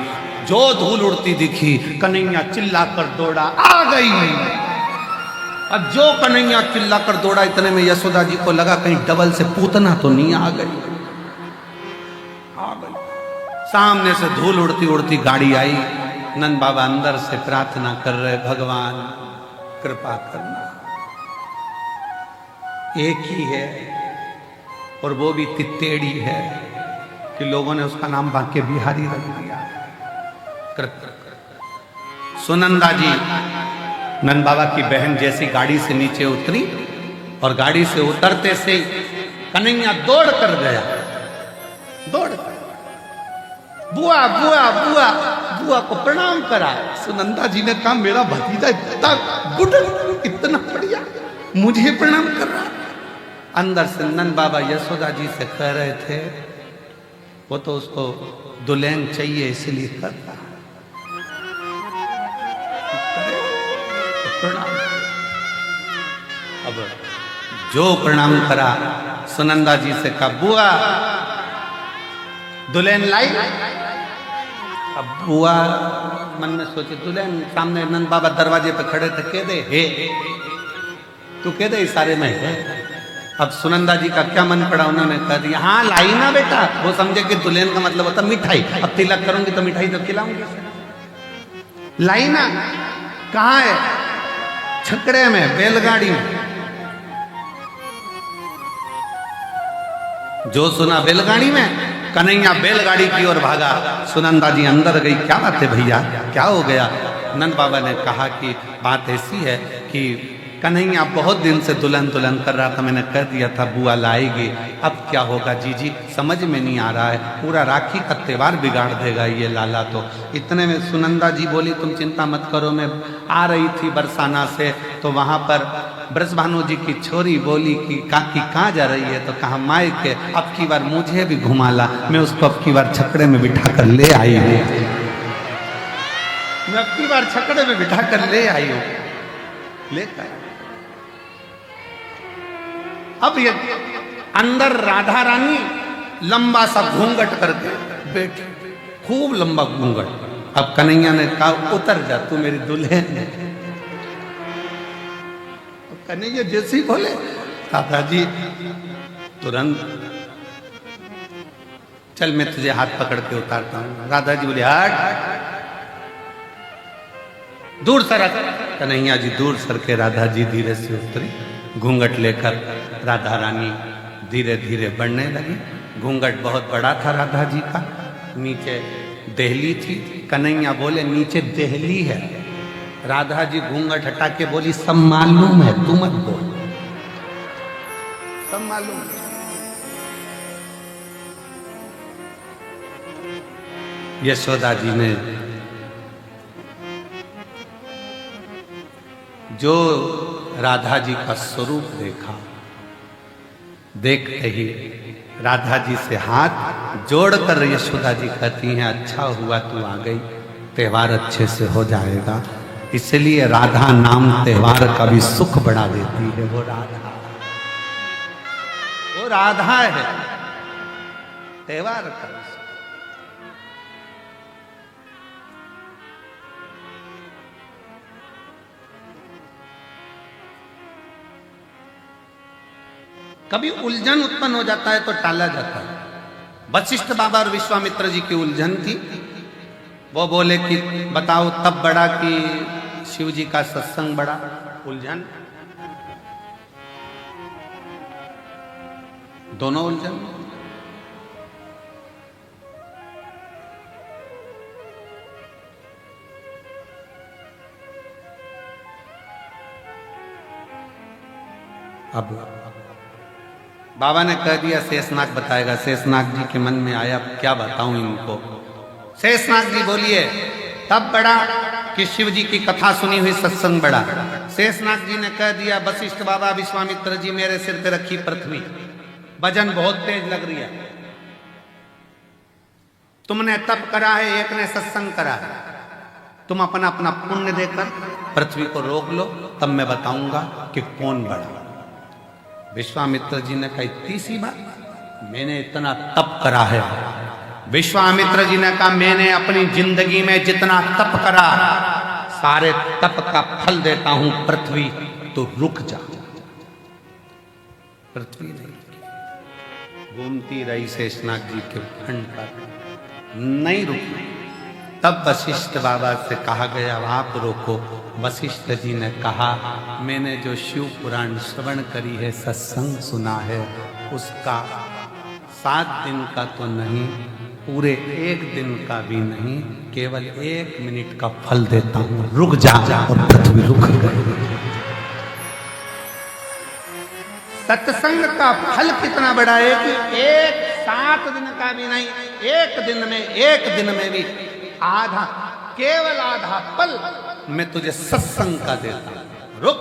जो धूल उड़ती दिखी कन्हैया चिल्लाकर दौड़ा, आ गई। अब जो कन्हैया चिल्लाकर दौड़ा, इतने में यशोदा जी को लगा कहीं डबल से पूतना तो नहीं आ गई। आ गई। सामने से धूल उड़ती उड़ती गाड़ी आई। नंद बाबा अंदर से प्रार्थना कर रहे भगवान कृपा करना। एक ही है और वो भी तित्तेड़ी है कि लोगों ने उसका नाम बांके बिहारी रख दिया। सुनंदा जी नंद बाबा की बहन जैसी गाड़ी से नीचे उतरी और गाड़ी से उतरते से कन्हैया दौड़ कर गया। दौड़ कर बुआ बुआ बुआ बुआ को प्रणाम करा। सुनंदा जी ने कहा मेरा भतीजा इतना गुड, इतना बढ़िया, मुझे प्रणाम कर रहा। अंदर से नंद बाबा यशोदा जी से कह रहे थे वो तो उसको दुल्हन चाहिए इसलिए कर रहा। प्रणाम। अब जो प्रणाम करा सुनंदा जी से कहा बुआ दुल्हन लाई। अब बुआ मन में सोचे दुल्हन, सामने नंद बाबा दरवाजे पे खड़े थे, कह दे हे, तू कह दे इशारे में है। अब सुनंदा जी का क्या मन पड़ा, उन्होंने कह दिया हाँ लाई ना बेटा। वो समझे कि दुल्हन का मतलब होता मिठाई। अब तिलक करूंगी तो मिठाई तो खिलाऊंगी। लाई ना? कहाँ है? छकड़े में, बैलगाड़ी में। जो सुना बैलगाड़ी में, कन्हैया बैलगाड़ी की ओर भागा। सुनंदा जी अंदर गई। क्या बात है भैया, क्या हो गया? नंद बाबा ने कहा कि बात ऐसी है कि कन्हैया बहुत दिन से दुल्हन दुल्हन कर रहा था, मैंने कह दिया था बुआ लाएगी। अब क्या होगा जीजी समझ में नहीं आ रहा है, पूरा राखी का त्योहार बिगाड़ देगा ये लाला तो। इतने में सुनंदा जी बोली तुम चिंता मत करो, मैं आ रही थी बरसाना से तो वहाँ पर ब्रजभानु जी की छोरी बोली कि काकी कहाँ जा रही है? तो कहा माई के अब की बार मुझे भी घुमा ला, मैं उसको अब की बार छकड़े में बिठा कर ले आई हूँ। मैं अपनी बार छकड़े में बिठा कर ले आई हूं, लेकर। अब ये अंदर राधा रानी लंबा सा घूंघट करके बैठ, खूब लंबा घूंघट। अब कन्हैया ने कहा उतर जा, तू मेरी दुल्हन है। कन्हैया जैसे ही बोले राधा जी तुरंत, चल मैं तुझे हाथ पकड़ के उतारता हूं। राधा जी बोले हट, दूर सरक। कन्हैया जी दूर सर के राधा जी धीरे से उतरी, घूंघट लेकर राधा रानी धीरे धीरे बढ़ने लगी। घूंघट बहुत बड़ा था राधा जी का, नीचे देहली थी। कन्हैया बोले नीचे देहली है। राधा जी घूंघट हटा के बोली सब मालूम है, तू मत बोल, सब मालूम है। यशोदा जी ने जो राधा जी का स्वरूप देखा, देखते ही राधा जी से हाथ जोड़कर यशोदा जी कहती हैं अच्छा हुआ तू आ गई, त्योहार अच्छे से हो जाएगा। इसलिए राधा नाम त्योहार का भी सुख बढ़ा देती है। वो राधा है त्योहार का। कभी उलझन उत्पन्न हो जाता है तो टाला जाता है। वशिष्ठ बाबा और विश्वामित्र जी की उलझन थी। वो बोले कि बताओ तब बड़ा कि शिव जी का सत्संग बड़ा। उलझन, दोनों उलझन। अब बाबा ने कह दिया शेषनाग बताएगा। शेषनाग जी के मन में आया क्या बताऊं इनको। शेषनाग जी बोलिए तब बड़ा कि शिव जी की कथा सुनी हुई सत्संग बड़ा। शेषनाग जी ने कह दिया वशिष्ठ बाबा विश्वामित्र जी मेरे सिर पे रखी पृथ्वी, वजन बहुत तेज लग रही है। तुमने तप करा है, एक ने सत्संग करा है, तुम अपना अपना पुण्य देकर पृथ्वी को रोक लो, तब मैं बताऊंगा कि कौन बड़ा। विश्वामित्र जी ने कहा इतनी सी बात, मैंने इतना तप करा है। विश्वामित्र जी ने कहा मैंने अपनी जिंदगी में जितना तप करा सारे तप का फल देता हूं पृथ्वी, तो रुक जा। पृथ्वी नहीं घूमती रही शेषनाग जी के खंड पर, नहीं रुकी। तब वशिष्ठ बाबा से कहा गया आप रोको। वशिष्ठ जी ने कहा मैंने जो शिव पुराण श्रवण करी है, सत्संग सुना है, उसका 7 दिन का तो नहीं, पूरे 1 दिन का भी नहीं, केवल 1 मिनट का फल देता हूं, रुक जा। और पृथ्वी रुक गई। सत्संग का फल कितना बड़ा है कि 7 दिन का भी नहीं, 1 दिन में भी आधा, केवल आधा पल मैं तुझे सत्संग का देता हूं, रुक।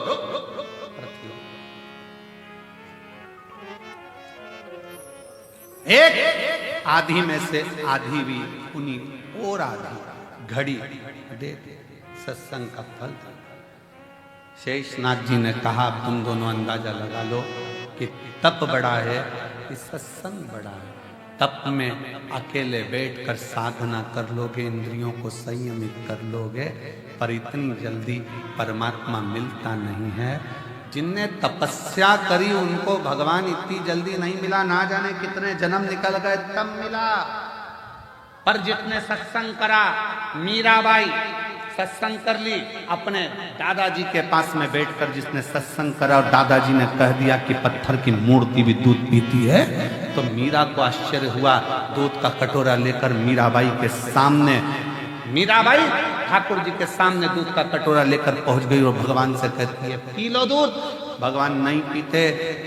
एक आधी में से आधी भी उन्हीं और आधी घड़ी दे दे सत्संग का फल। शेषनाग जी ने कहा तुम दोनों अंदाजा लगा लो कि तप बड़ा है कि सत्संग बड़ा है। तप में अकेले बैठकर साधना कर लोगे, इंद्रियों को संयमित कर लोगे, पर इतनी जल्दी परमात्मा मिलता नहीं है। जिनने तपस्या करी उनको भगवान इतनी जल्दी नहीं मिला, ना जाने कितने जन्म निकल गए तब मिला। पर जितने सत्संग करा, मीराबाई सत्संग कर ली अपने दादाजी के पास में बैठकर, जिसने सत्संग करा और दादाजी ने कह दिया कि पत्थर की मूर्ति भी दूध पीती है, तो मीरा को आश्चर्य हुआ। दूध का कटोरा लेकर मीराबाई के सामने, मीराबाई ठाकुर जी के सामने दूध का कटोरा लेकर पहुंच गई और भगवान से कहती है पी लो दूध। भगवान नहीं पीते।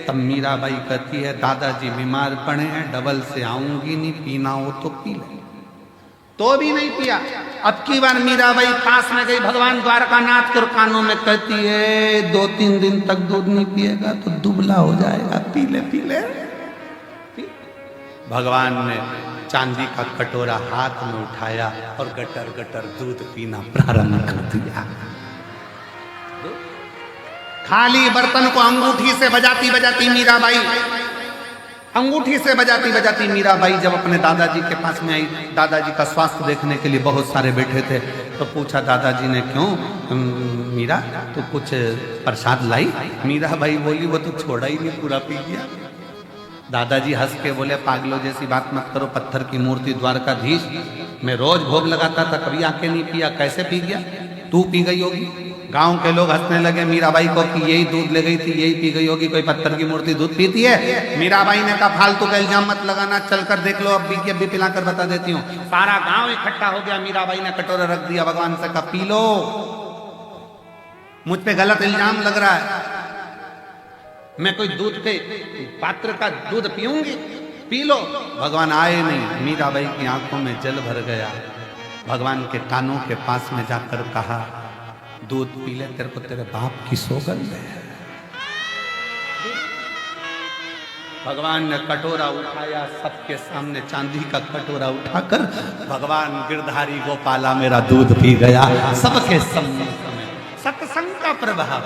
तब मीराबाई कहती है दादाजी बीमार पड़े हैं, डबल से आऊंगी नहीं, पीना हो तो पी ले। तो भी नहीं पिया। अब की बार मीराबाई पास में गई भगवान द्वारकानाथ के कानों में कहती है 2-3 दिन तक दूध नहीं पिएगा तो दुबला हो जाएगा, पी ले पी ले। भगवान ने चांदी का कटोरा हाथ में उठाया और गटर गटर दूध पीना प्रारंभ कर दिया। खाली बर्तन को अंगूठी से बजाती बजाती मीराबाई, अंगूठी से बजाती बजाती मीराबाई जब अपने दादाजी के पास में आई, दादाजी का स्वास्थ्य देखने के लिए बहुत सारे बैठे थे, तो पूछा दादाजी ने, क्यों मीरा तो कुछ प्रसाद लाई? मीराबाई बोली, वो तो छोड़ा ही नहीं, पूरा पी गया। दादाजी हंस के बोले, पागलों जैसी बात मत करो, पत्थर की मूर्ति द्वारकाधीश, मैं रोज भोग लगाता था, कभी आके नहीं पिया, कैसे पी गया? तू पी गई होगी। गांव के लोग हंसने लगे मीराबाई को कि यही दूध ले गई थी, यही पी गई होगी, कोई पत्थर की मूर्ति दूध पीती है? मीराबाई ने कहा, फालतू का इल्जाम मत लगाना, चलकर देख लो, अभी पिलाकर बता देती हूँ। सारा गांव इकट्ठा हो गया, मीराबाई ने कटोरा रख दिया, भगवान से कहा, पी लो, मुझ पे गलत इल्जाम लग रहा है, मैं कोई दूध के पात्र का दूध पीऊंगी, पी लो। भगवान आए नहीं, मीराबाई की आंखों में जल भर गया। भगवान के कानों के पास में जाकर कहा, दूध पी ले, तेरे को तेरे बाप की सौगंध है। भगवान ने कटोरा उठाया, सबके सामने चांदी का कटोरा उठाकर भगवान गिरधारी गोपाला मेरा दूध पी गया, सबके सम्मुख में। सत्संग का प्रभाव।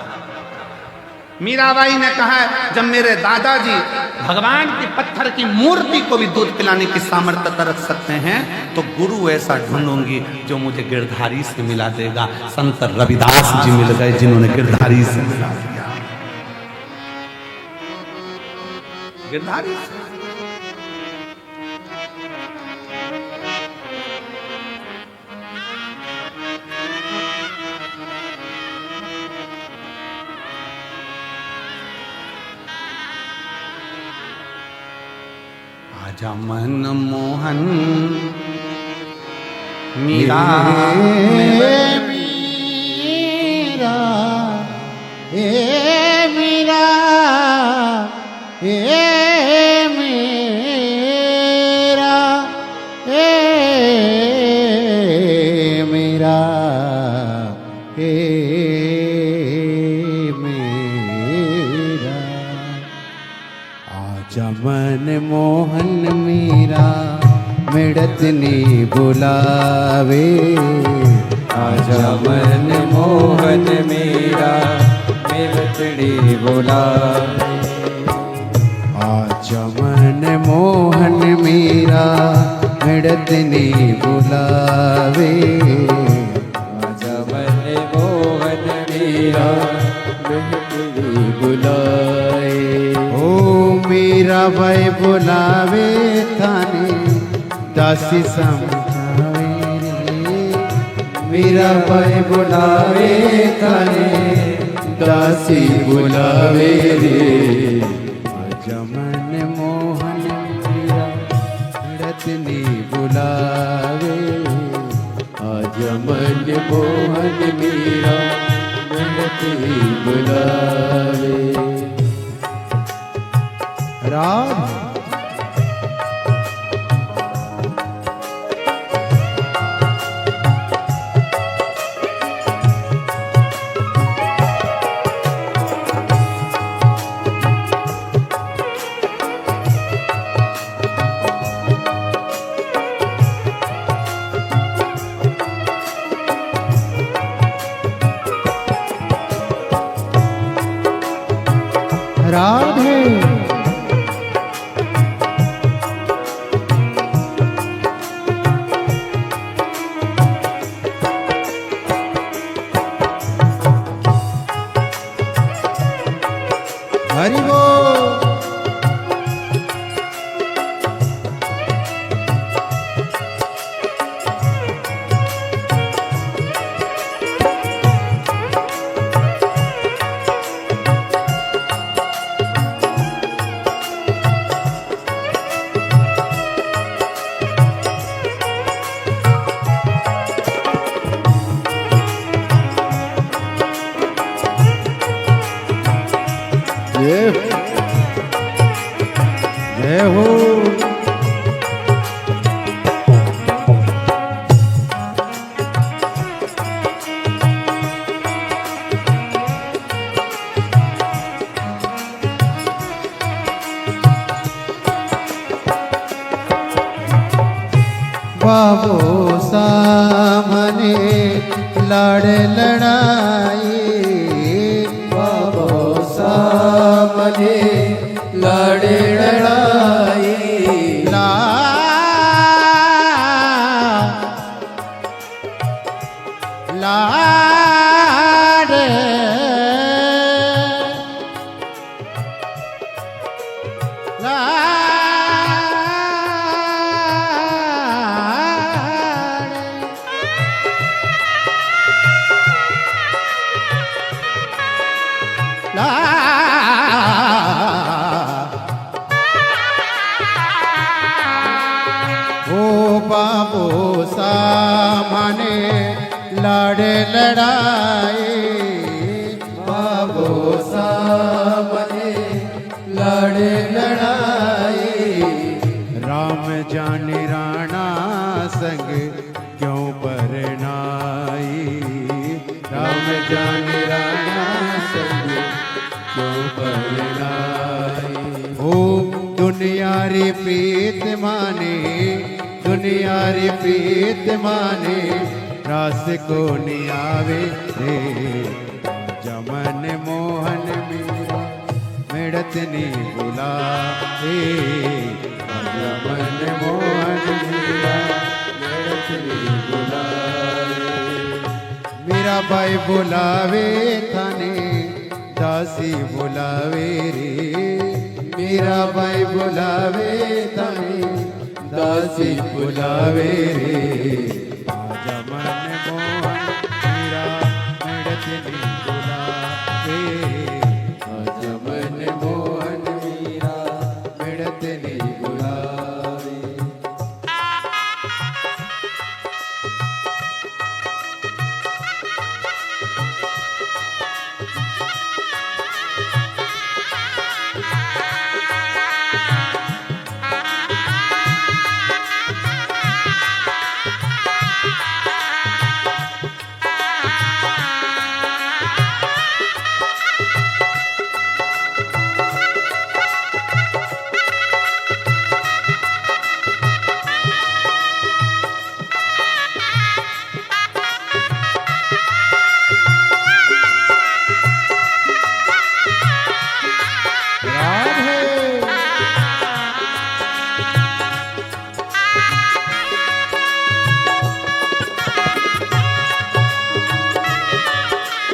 मीराबाई ने कहा, जब मेरे दादाजी भगवान की पत्थर की मूर्ति को भी दूध पिलाने की सामर्थ्यता रख सकते हैं, तो गुरु ऐसा ढूंढूंगी जो मुझे गिरधारी से मिला देगा। संत रविदास जी मिल गए, जिन्होंने गिरधारी से मिला दिया। गिरधारी से आजा मन मोहन मीरा मीरा, ए मीरा, ए मेरा, ए मेरा, ए मेरा। आजा मन मोहन मीरा, मिड़तनी बुलावे। आजा मन मोहन मीरा, मिड़तनी बुलावे। आजा मन मोहन मीरा, मिड़तनी बुलावे। आजा मन मोहन मीरा, मिड़तनी बुलाए। ओ मीरा भाई बुलावे थाने, दासी समझावे रे। मीरा भाई बुलावे थाने, दासी बुलावे रे। आजा मन मोहन मीरा, मिड़तनी बुलावे। आजा मन मोहन मीरा, मिड़तनी बुलावे। राम राधे बाबो सामने लड़ लड़ाई बाबो सामने लड़े लड़ाई ला लाड़े ओ बाबू सामने लड़े लड़ाई बाबो सामने लड़े लड़ाई राम जानी राणा संग क्यों परनाई राम जाने राणा संग क्यों परनाई ओ दुनिया री प्रीत माने दुनिया री प्रीत माने रास को नियावे रे जमन मोहन मीरा मिड़त नी बुला हे जमन मोहन मीरा मिड़त नी बुलाए मीरा बाई बुलावे थाने दासी बुलावे रे मीरा बाई बुलावे थाने दासी बुलावे रे आजा मन मोहन मीरा मिड़त नी बुलावे जमन मोहन मीरा मिड़त नी बुलाए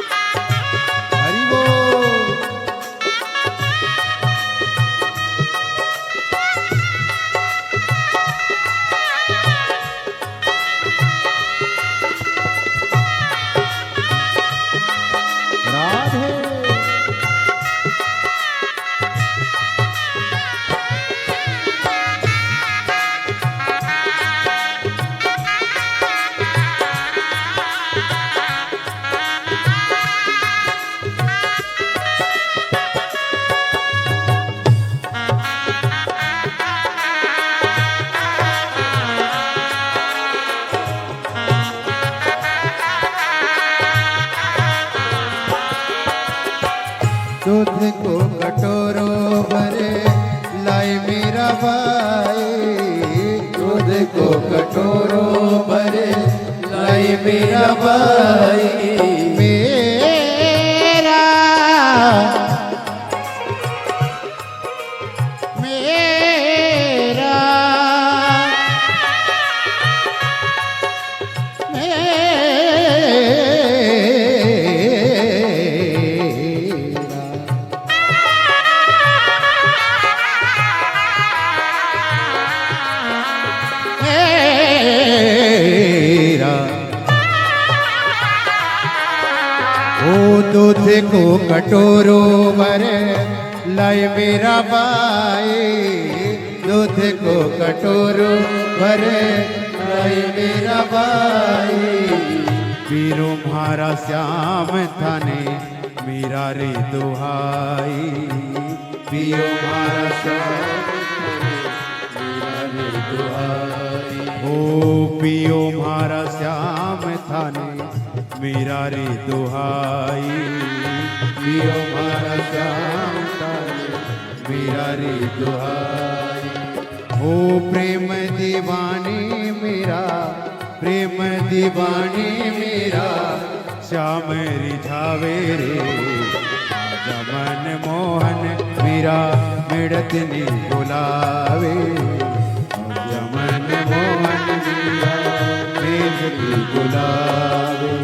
हरि बोल राधे दूध को कटोरों भरे लाई मीरा बाई दूध को कटोरों भरे लाई मीरा बाई मेरा मेरा मेरा ओ दूध को कटोरों भरे लाई मेरा बाई दूध को कटोरों भरे लाई मेरा बाई पीरो म्हारा श्याम थाने मीरा रे दुहाई पियो म्हारा श्याम मीरा रे दुहाई ओ पियो म्हारा श्याम थाने मीरा रे दुहाई पियो म्हारा श्याम थाने मीरा रे दुहाई ओ प्रेम दीवानी मेरा, प्रेम दीवानी मेरा, श्याम रिझावे रे। आजा मन मोहन मेरा मिड़त नी बुलावे। आजा मन मोहन मेरा मिड़त नी बुलावे।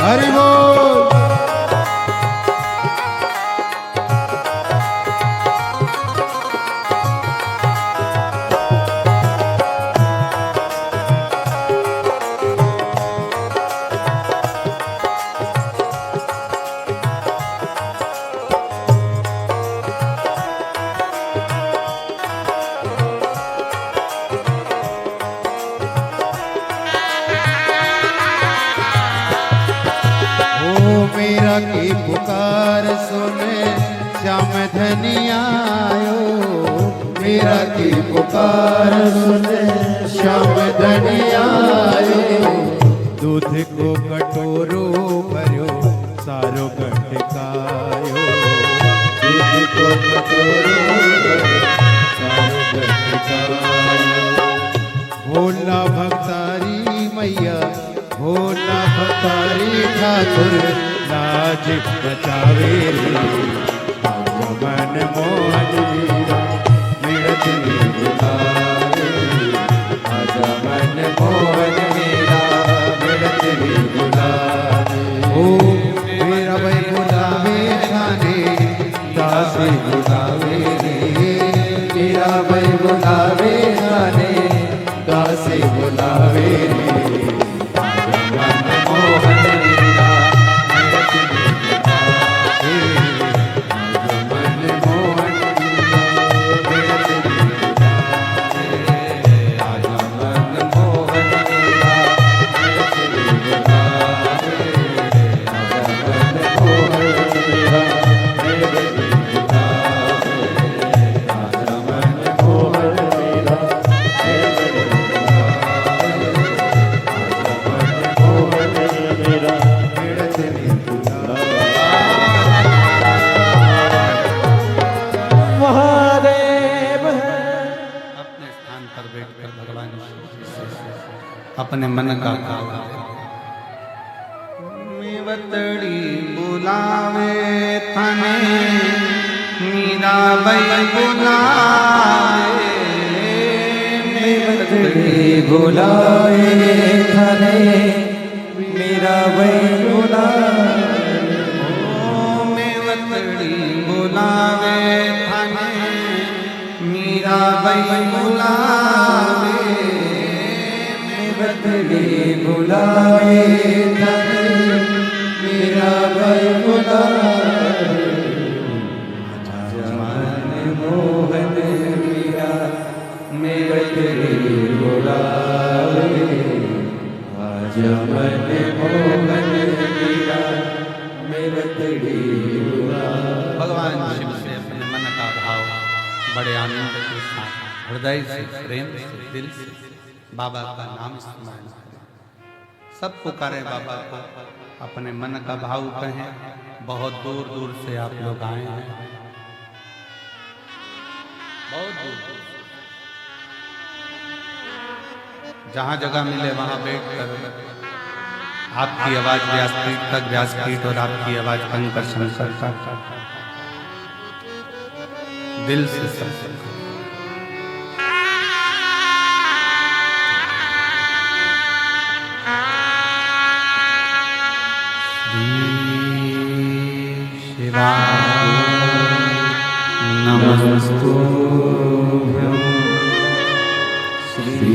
हरि बोल। मेरा की पुकार सुने श्याम धनिया आयो। मेरा की पुकार सुने श्याम धनिया आयो। दूध को कटोरो भरो सारो गटकायो। दूध को कटोरो भरो सारो गटकायो। भोला भक्तारी मैया, भोला भक्तारी ठाकुर, लाज बचावे रे। आजा मन मोहन मेरा मिड़त नी बुलावे। आजा मन मोहन मेरा मिड़त नी बुलावे। ओ मेरा भाई बुलावे थाने, दासी बुलावे रे। मेरा भाई बुलावे थाने, दासी बुलावे रे। अपने मन का मेवतड़ी बुलावे थाने, मीरा बाई बुलावे। मेवतड़ी बुलावे थाने, मीरा बाई बुलावे। ओ मेवतड़ी बुलावे थाने, मीरा बाई बुलावे। मेवतड़ी बुलावे थाने, मीरा बाई बुलावे। आजा मन मोहन मीरा मेवतड़ी बुलावे। आजा मन मोहन मीरा मेवतड़ी बुलावे। भगवान शिव से अपने मन का भाव बड़े आनंद के साथ, हृदय से, प्रेम से, दिल से बाबा का नाम स्मरण करें। सब पुकारे बाबा को, अपने मन का भाव कहें। बहुत दूर दूर से आप लोग आए हैं, बहुत दूर दूर। जहां जगह मिले वहां बैठ कर आपकी आवाज व्यासपीठ तक, व्यासपीठ और आपकी आवाज कंकर शंकर का दिल से सब नमस्तुभ्यं श्री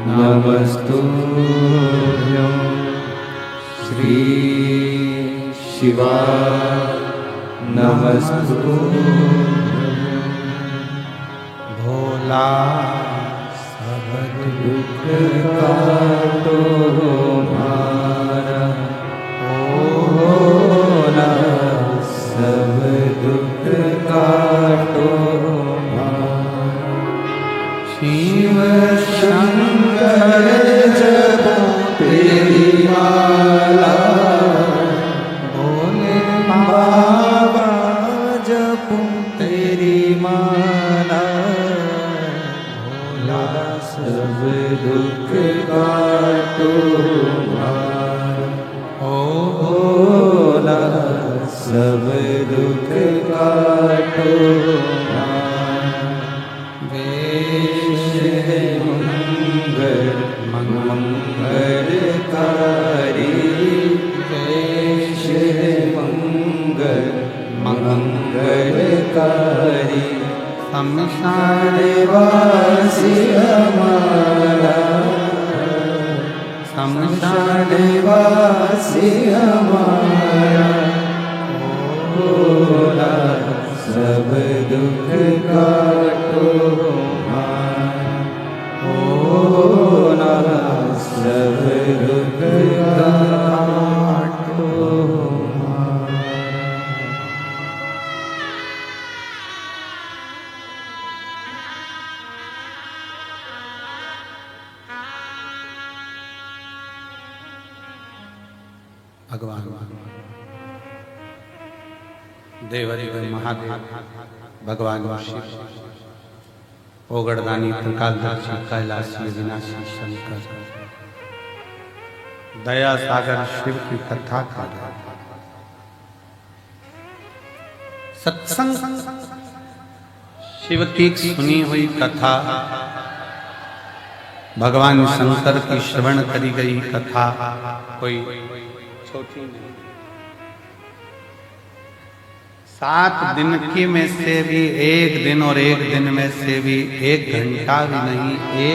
नमस्तुभ्यं श्री शिवा नमस्तुभ्यं भोला सब दुख काटो हमारा भोला सब दुख काटो हमारा शिव शंकर जपो तेरी माला भोले बाबा जपो तेरी माला भोला सब दुख काटो हमारा ओ भोला सब दुख काटो हमारा मंगलकारी मंगलकारी शमशान वासी हमारा शमशान वासी हमारा भोला सब दुख काटो हमारा भोला सब दुख काटो हमारा। भगवान देवदेव महादेव भगवान शिव ओगड़दानी त्रिकालदर्शी कैलाशी विनाशी शंकर दया सागर शिव की कथा कर सत्संग शिव की सुनी हुई कथा भगवान शंकर की श्रवण करी गई कथा कोई छोटी नहीं। 7 दिन की में से भी 1 दिन और 1 दिन में से भी 1 घंटा भी नहीं, एक